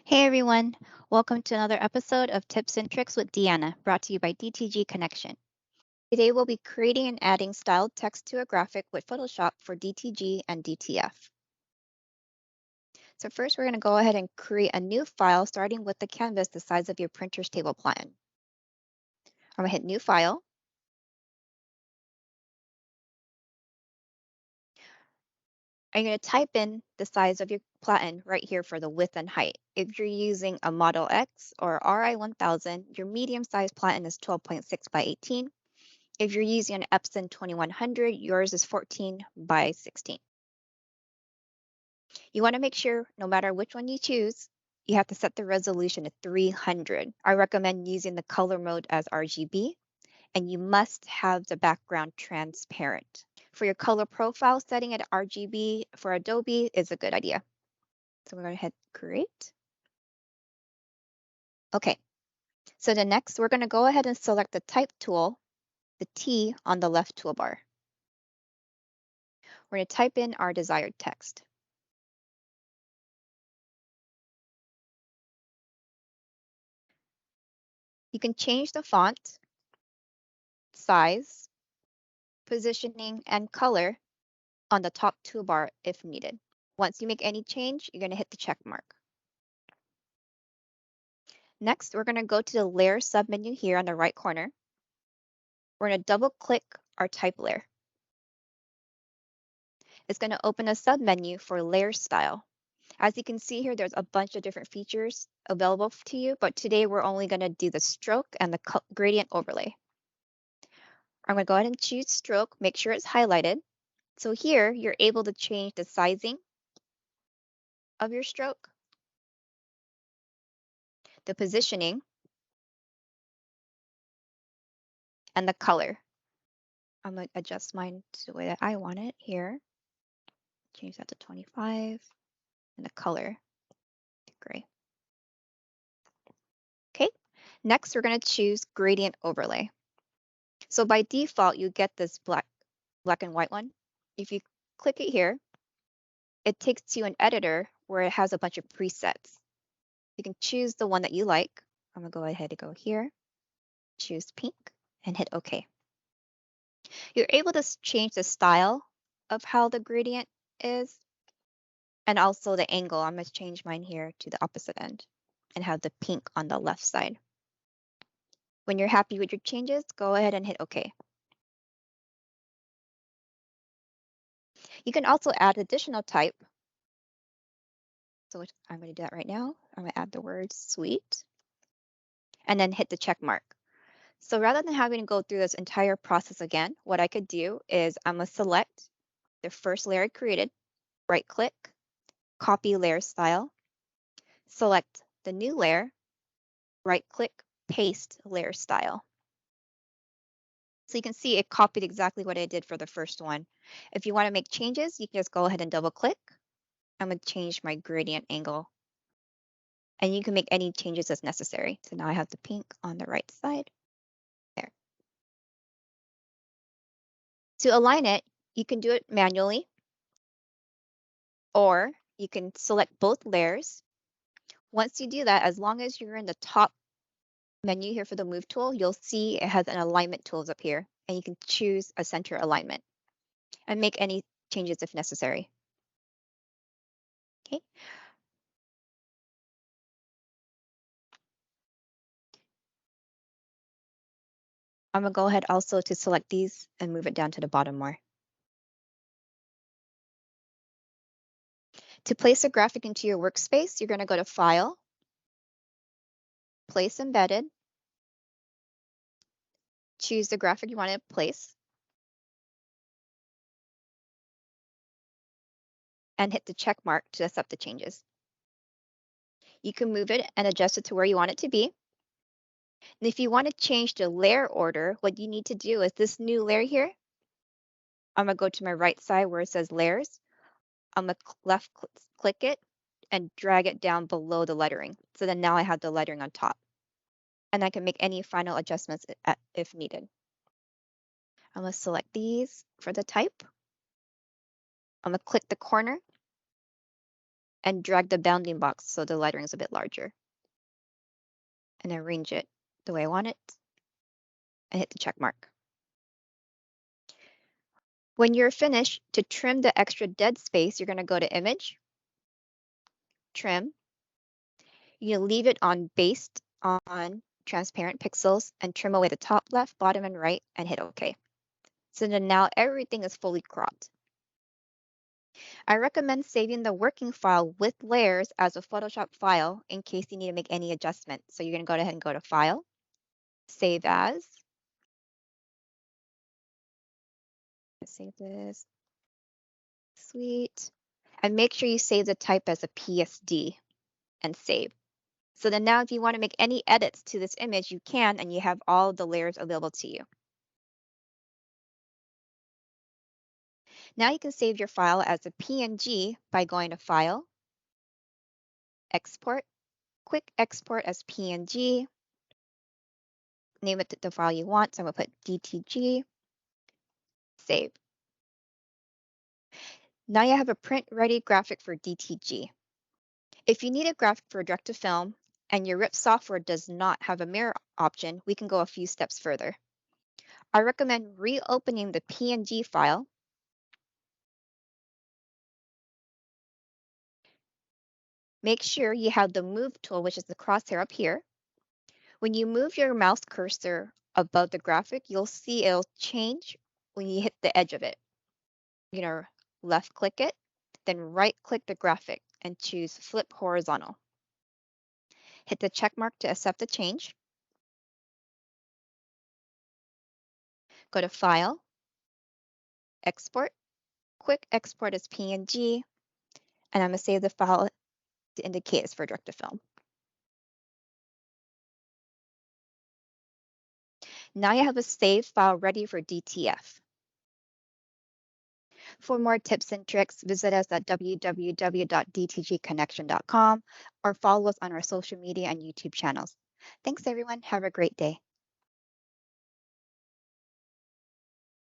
Hey everyone, welcome to another episode of Tips and Tricks with Deana, brought to you by DTG Connection. Today we'll be creating and adding styled text to a graphic with Photoshop for DTG and DTF. So first we're going to go ahead and create a new file starting with the canvas the size of your printer's table plan. I'm going to hit New File. I'm going to type in the size of your platen right here for the width and height. If you're using a Model X or RI1000, your medium size platen is 12.6 by 18. If you're using an Epson 2100, yours is 14 by 16. You want to make sure no matter which one you choose, you have to set the resolution to 300. I recommend using the color mode as RGB, and you must have the background transparent. For your color profile, setting it RGB for Adobe is a good idea. So we're going to hit create. Okay, so the next we're going to go ahead and select the type tool, the T on the left toolbar. We're going to type in our desired text. You can change the font, size, positioning, and color on the top toolbar if needed. Once you make any change, you're going to hit the check mark. Next, we're going to go to the Layer submenu here on the right corner. We're going to double click our type layer. It's going to open a submenu for layer style. As you can see here, there's a bunch of different features available to you, but today we're only going to do the stroke and the gradient overlay. I'm going to go ahead and choose stroke, make sure it's highlighted. So here, you're able to change the sizing of your stroke, the positioning, and the color. I'm going to adjust mine to the way that I want it here. Change that to 25 and the color to gray. Okay, next we're going to choose gradient overlay. So by default, you get this black and white one. If you click it here, it takes to an editor where it has a bunch of presets. You can choose the one that you like. I'm going to go ahead and go here, choose pink, and hit OK. You're able to change the style of how the gradient is and also the angle. I'm going to change mine here to the opposite end and have the pink on the left side. When you're happy with your changes, go ahead and hit OK. You can also add additional type. So I'm going to do that right now. I'm going to add the word sweet and then hit the check mark. So rather than having to go through this entire process again, what I could do is I'm going to select the first layer I created, right click, copy layer style, select the new layer, right click, paste layer style. So you can see it copied exactly what I did for the first one. If you want to make changes, you can just go ahead and double click. I'm going to change my gradient angle. And you can make any changes as necessary. So now I have the pink on the right side. There. To align it, you can do it manually, or you can select both layers. Once you do that, as long as you're in the top menu here for the Move tool, you'll see it has an alignment tools up here, and you can choose a center alignment and make any changes if necessary. Okay. I'm gonna go ahead also to select these and move it down to the bottom more. To place a graphic into your workspace, you're gonna go to File, Place Embedded, choose the graphic you want to place, and hit the check mark to accept the changes. You can move it and adjust it to where you want it to be. And if you want to change the layer order, what you need to do is this new layer here, I'm gonna go to my right side where it says layers. I'm gonna left click it and drag it down below the lettering. So then now I have the lettering on top. And I can make any final adjustments if needed. I'm gonna select these for the type. I'm gonna click the corner and drag the bounding box so the lettering is a bit larger. And arrange it the way I want it and hit the check mark. When you're finished, to trim the extra dead space, you're going to go to Image, Trim. You leave it on Based on Transparent Pixels and trim away the top left, bottom, and right and hit OK. So then now everything is fully cropped. I recommend saving the working file with layers as a Photoshop file in case you need to make any adjustments. So you're going to go ahead and go to File, Save As. Save this. Sweet. And make sure you save the type as a PSD and save. So then now if you want to make any edits to this image, you can, and you have all the layers available to you. Now you can save your file as a PNG by going to File, Export, Quick Export as PNG. Name it the file you want. So I'm going to put DTG, save. Now you have a print-ready graphic for DTG. If you need a graphic for direct to film and your RIP software does not have a mirror option, we can go a few steps further. I recommend reopening the PNG file. Make sure you have the Move tool, which is the crosshair up here. When you move your mouse cursor above the graphic, you'll see it'll change when you hit the edge of it. You're going to left click it, then right click the graphic and choose Flip Horizontal. Hit the check mark to accept the change. Go to File, Export, Quick Export as PNG, and I'm going to save the file to indicate it's for direct to film. Now you have a saved file ready for DTF. For more tips and tricks, visit us at www.dtgconnection.com or follow us on our social media and YouTube channels. Thanks, everyone. Have a great day.